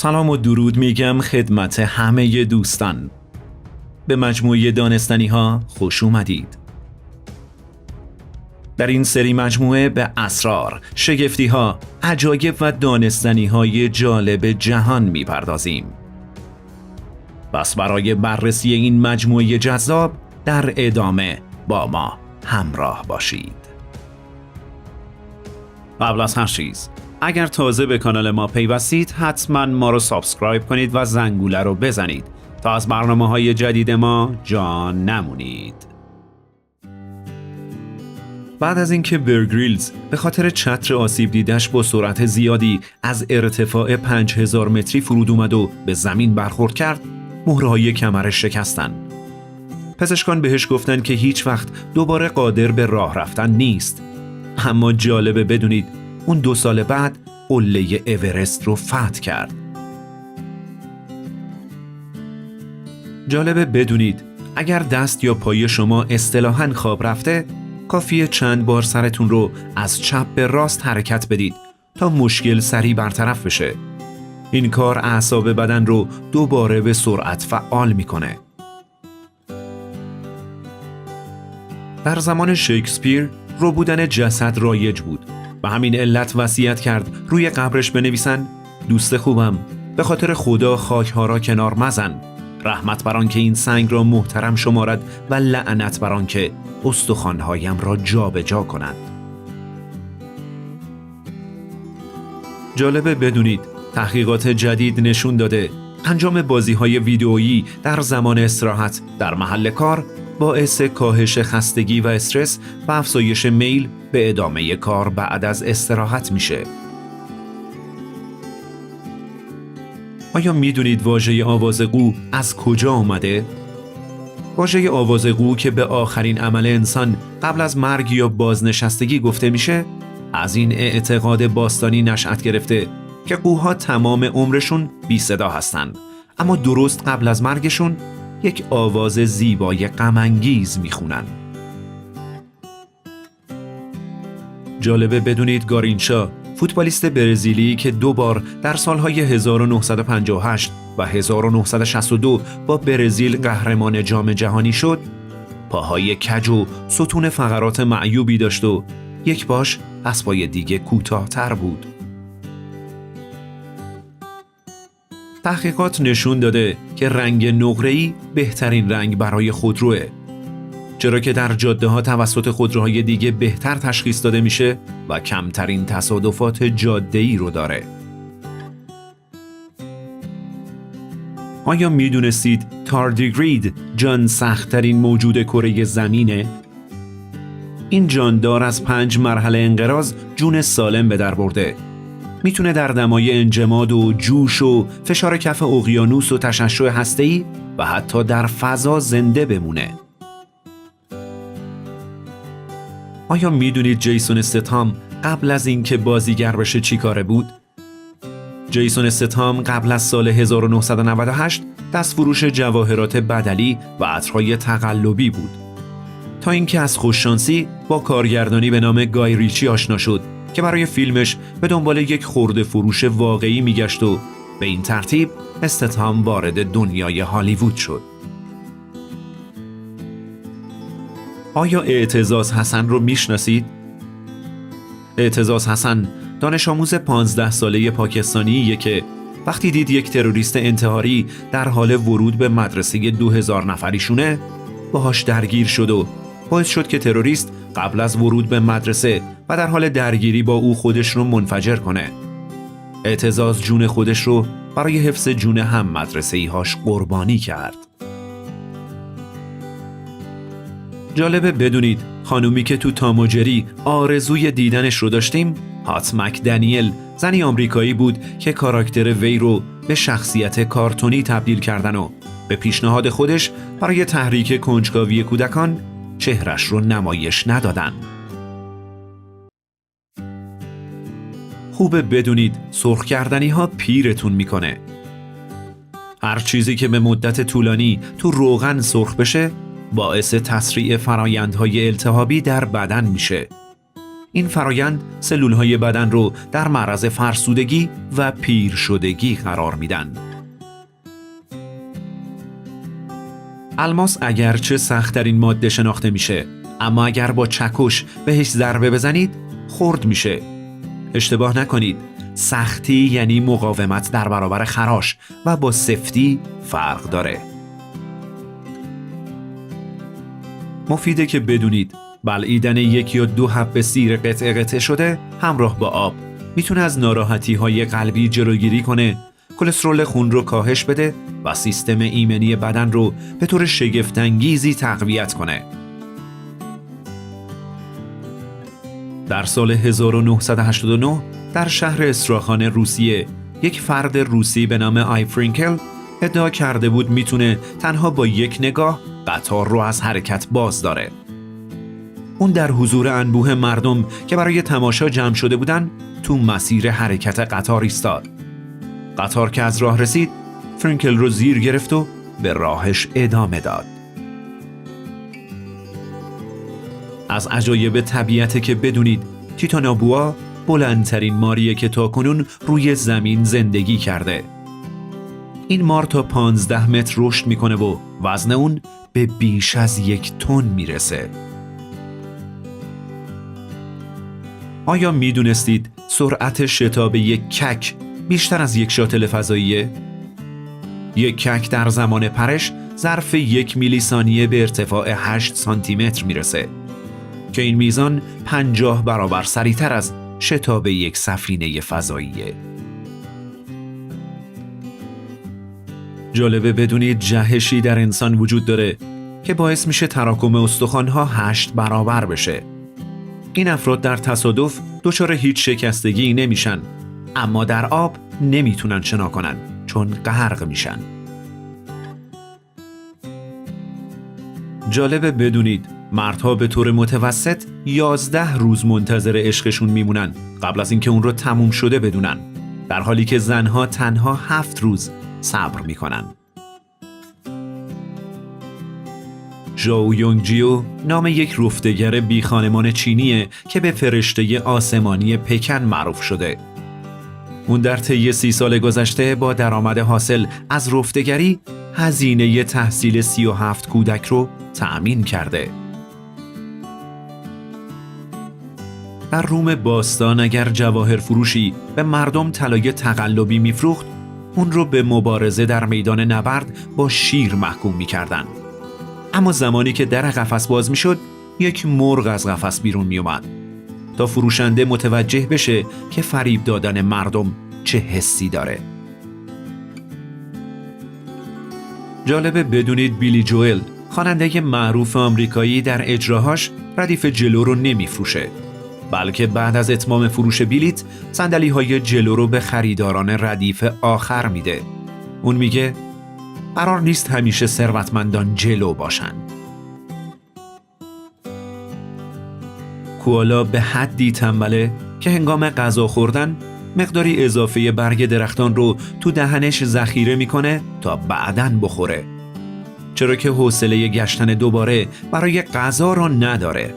سلام و درود میگم خدمت همه دوستان. به مجموعه دانستنی ها خوش اومدید. در این سری مجموعه به اسرار، شگفتی ها، عجایب و دانستنی های جالب جهان میپردازیم. پس برای بررسی این مجموعه جذاب در ادامه با ما همراه باشید. قبل از هر چیز، اگر تازه به کانال ما پیوستید حتما ما رو سابسکرایب کنید و زنگوله رو بزنید تا از برنامه‌های جدید ما جا نمونید. بعد از اینکه بیر گریلز به خاطر چتر آسیب دیدش با سرعت زیادی از ارتفاع 5000 متری فرود اومد و به زمین برخورد کرد، مهره‌های کمرش شکستن. پزشکان بهش گفتن که هیچ وقت دوباره قادر به راه رفتن نیست. اما جالبه بدونید اون 2 سال بعد قله اورست رو فتح کرد. جالبه بدونید اگر دست یا پای شما اصطلاحاً خواب رفته، کافیه چند بار سرتون رو از چپ به راست حرکت بدید تا مشکل سریع برطرف بشه. این کار اعصاب بدن رو دوباره به سرعت فعال میکنه. در زمان شکسپیر رو بودن جسد رایج بود. به همین علت وصیت کرد روی قبرش بنویسن: دوست خوبم، به خاطر خدا خاک‌ها را کنار مزن. رحمت بر آن که این سنگ را محترم شمارد و لعنت بر آن که استخوان‌هایم را جابجا کند. جالبه بدونید تحقیقات جدید نشون داده انجام بازی‌های ویدئویی در زمان استراحت در محل کار باعث کاهش خستگی و استرس و افزایش میل به ادامه کار بعد از استراحت میشه. آیا میدونید واژه آوازقو از کجا آمده؟ واژه آوازقو که به آخرین عمل انسان قبل از مرگ یا بازنشستگی گفته میشه، از این اعتقاد باستانی نشأت گرفته که قوها تمام عمرشون بی صدا هستن، اما درست قبل از مرگشون یک آواز زیبای غم‌انگیز میخونن. جالبه بدونید گارینشا، فوتبالیست برزیلی که 2 بار در سالهای 1958 و 1962 با برزیل قهرمان جام جهانی شد، پاهای کج و ستون فقرات معیوبی داشت و یک پاش از پای دیگه کوتاه‌تر بود. تحقیقات نشون داده که رنگ نقره‌ای بهترین رنگ برای خودروه، چرا که در جاده‌ها توسط خودروهای دیگه بهتر تشخیص داده میشه و کمترین تصادفات جاده‌ای رو داره. آیا میدونستید تاردیگرید جان سخت‌ترین موجود کره زمینه؟ این جاندار از 5 مرحله انقراض جون سالم به در برده. میتونه در دمای انجماد و جوش و فشار کف اقیانوس و تشعشع هسته‌ای و حتی در فضا زنده بمونه. آیا میدونید جیسون استتهام قبل از اینکه بازیگر بشه چی کاره بود؟ جیسون استتهام قبل از سال 1998 دستفروش جواهرات بدلی و عطرهای تقلبی بود، تا اینکه از خوششانسی با کارگردانی به نام گای ریچی آشنا شد که برای فیلمش به دنبال یک خرده فروش واقعی میگشت و به این ترتیب استتهام وارد دنیای هالیوود شد. آیا اعتزاز حسن رو میشناسید؟ اعتزاز حسن دانش آموز 15 ساله پاکستانیه که وقتی دید یک تروریست انتحاری در حال ورود به مدرسه 2000 نفریشونه باهاش درگیر شد و باعث شد که تروریست قبل از ورود به مدرسه و در حال درگیری با او خودش رو منفجر کنه. اعتزاز جون خودش رو برای حفظ جون هم مدرسه‌ای هاش قربانی کرد. جالبه بدونید خانومی که تو تام و جری آرزوی دیدنش رو داشتیم، هات مکدنیل، زنی آمریکایی بود که کاراکتر وی رو به شخصیت کارتونی تبدیل کردن و به پیشنهاد خودش برای تحریک کنجکاوی کودکان چهرش رو نمایش ندادن. خوبه بدونید سرخ کردنی ها پیرتون میکنه. هر چیزی که به مدت طولانی تو روغن سرخ بشه باعث تسریع فرایندهای التهابی در بدن میشه. این فرایند سلولهای بدن رو در معرض فرسودگی و پیر شدگی قرار میدن. الماس اگرچه سخت‌ترین ماده شناخته میشه، اما اگر با چکش بهش ضربه بزنید خرد میشه. اشتباه نکنید، سختی یعنی مقاومت در برابر خراش و با سفتی فرق داره. مفیده که بدونید بلعیدن 1 یا 2 حب سیر قطعه شده همراه با آب میتونه از ناراحتی‌های قلبی جلوگیری کنه، کلسترول خون رو کاهش بده و سیستم ایمنی بدن رو به طور شگفت‌انگیزی تقویت کنه. در سال 1989 در شهر استراخان روسیه یک فرد روسی به نام آی فرینکل ادعا کرده بود میتونه تنها با یک نگاه قطار رو از حرکت باز داره. اون در حضور انبوه مردم که برای تماشا جمع شده بودن تو مسیر حرکت قطار ایستاد. قطار که از راه رسید فرینکل رو زیر گرفت و به راهش ادامه داد. از عجایب طبیعته که بدونید تیتانابوا بلندترین ماریه که تاکنون روی زمین زندگی کرده. این مار تا 15 متر رشد میکنه و وزن اون به بیش از 1 تن میرسه. آیا میدونستید سرعت شتاب یک کک بیشتر از یک شاتل فضاییه؟ یک کک در زمان پرش ظرف 1 میلی ثانیه به ارتفاع 8 سانتی متر میرسه که این میزان 50 برابر سریعتر از شتاب یک سفینه فضاییه. جالبه بدونید جهشی در انسان وجود داره که باعث میشه تراکم استخوان‌ها 8 برابر بشه. این افراد در تصادف دچار هیچ شکستگی نمیشن، اما در آب نمیتونن شنا کنن چون غرق میشن. جالبه بدونید مردها به طور متوسط 11 روز منتظر عشقشون میمونن قبل از اینکه اون رو تموم شده بدونن، در حالی که زنها تنها 7 روز صبر میکنن. ژائو یونگجیو نام یک رفتگر بی خانمان چینیه که به فرشته آسمانی پکن معروف شده. اون در طی 30 سال گذشته با درآمد حاصل از رفتگری هزینه تحصیل 37 کودک رو تأمین کرده. در روم باستان اگر جواهر فروشی به مردم طلای تقلبی میفروخت، اون رو به مبارزه در میدان نبرد با شیر محکوم میکردن. اما زمانی که در قفس باز میشد، یک مرغ از قفس بیرون میومد تا فروشنده متوجه بشه که فریب دادن مردم چه حسی داره. جالبه بدونید بیلی جوئل، خواننده معروف آمریکایی، در اجراهاش ردیف جلو رو نمیفروشه، بلکه بعد از اتمام فروش بلیت صندلی‌های جلو رو به خریداران ردیف آخر میده. اون میگه قرار نیست همیشه ثروتمندان جلو باشن. کوالا به حدی تنبله که هنگام غذا خوردن مقداری اضافه برگ درختان رو تو دهنش ذخیره میکنه تا بعداً بخوره، چرا که حوصله گشتن دوباره برای غذا رو نداره.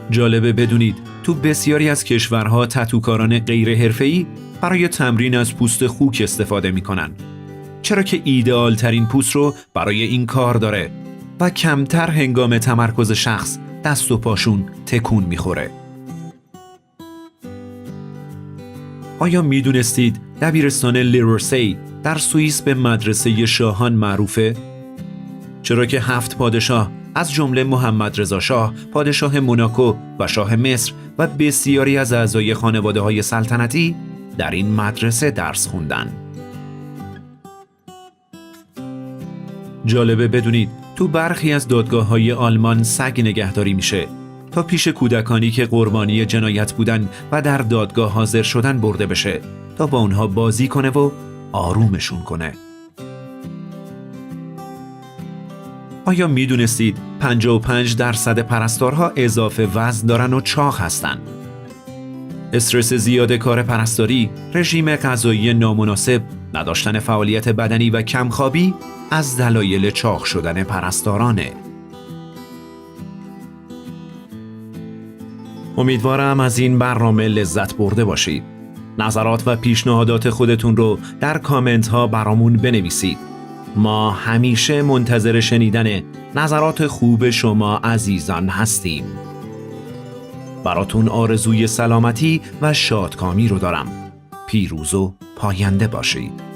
جالبه بدونید تو بسیاری از کشورها تتوکاران غیر حرفه‌ای برای تمرین از پوست خوک استفاده میکنن، چرا که ایدئال ترین پوست رو برای این کار داره و کمتر هنگام تمرکز شخص دست و پاشون تکون میخوره. آیا میدونستید دبیرستان لیرورسی در سوئیس به مدرسه شاهان معروفه؟ چرا که 7 پادشاه از جمله محمد رضا شاه، پادشاه موناکو و شاه مصر و بسیاری از اعضای خانواده‌های سلطنتی در این مدرسه درس خوندن. جالبه بدونید تو برخی از دادگاه‌های آلمان سگ نگهداری میشه تا پیش کودکانی که قربانی جنایت بودن و در دادگاه حاضر شدن برده بشه تا با اونها بازی کنه و آرومشون کنه. آیا میدونستید 55% پرستارها اضافه وزن دارن و چاق هستن؟ استرس زیاد کار پرستاری، رژیم غذایی نامناسب، نداشتن فعالیت بدنی و کمخوابی از دلایل چاق شدن پرستارانه. امیدوارم از این برنامه لذت برده باشید. نظرات و پیشنهادات خودتون رو در کامنت ها برامون بنویسید. ما همیشه منتظر شنیدن نظرات خوب شما عزیزان هستیم. براتون آرزوی سلامتی و شادکامی رو دارم. پیروز و پاینده باشید.